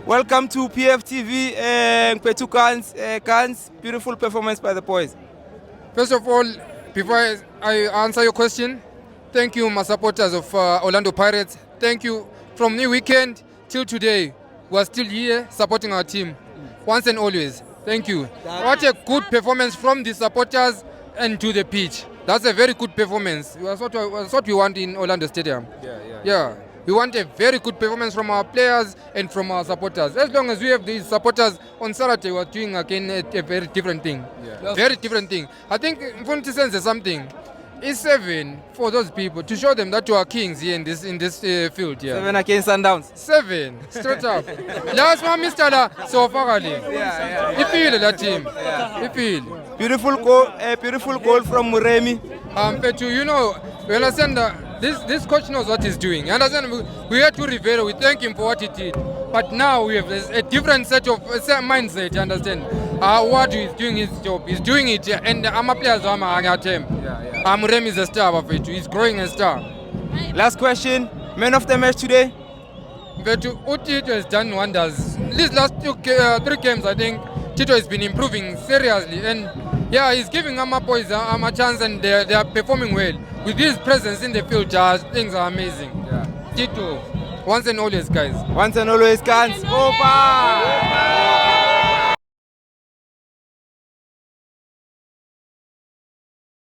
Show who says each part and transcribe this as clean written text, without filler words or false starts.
Speaker 1: Welcome to PFTV. Kwetu Kans, beautiful performance by the boys.
Speaker 2: First of all, before I answer your question, thank you, my supporters of Orlando Pirates. Thank you. From the weekend till today, we're still here supporting our team. Once and always. Thank you. What a good performance from the supporters and to the pitch. That's a very good performance. That's what we want in Orlando Stadium. Yeah. We want a very good performance from our players and from our supporters. As long as we have these supporters on Saturday, we're doing again a very different thing. Very different thing. I think Mfunti says something. It's 7 for those people to show them that you are kings here in this field. Yeah.
Speaker 1: 7 against Sundowns.
Speaker 2: 7 straight up. Last one, Mr. La so far. He feel that team. He feel.
Speaker 1: Beautiful goal from Muremi.
Speaker 2: Petu, you understand that this coach knows what he's doing. You understand? We had to Rivera. We thank him for what he did. But now we have a different set of mindset. You understand? What he's doing his job. He's doing it, and I'm a player. So I'm a team. Muremi is a star of it. He's growing a star.
Speaker 1: Last question. Man of the match today.
Speaker 2: Petu, Tito has done wonders. These last 3 games, I think Tito has been improving seriously, and he's giving our boys a chance, and they are performing well. With his presence in the field, things are amazing. Tito, once and always, guys.
Speaker 1: Once and always, Kans. Over!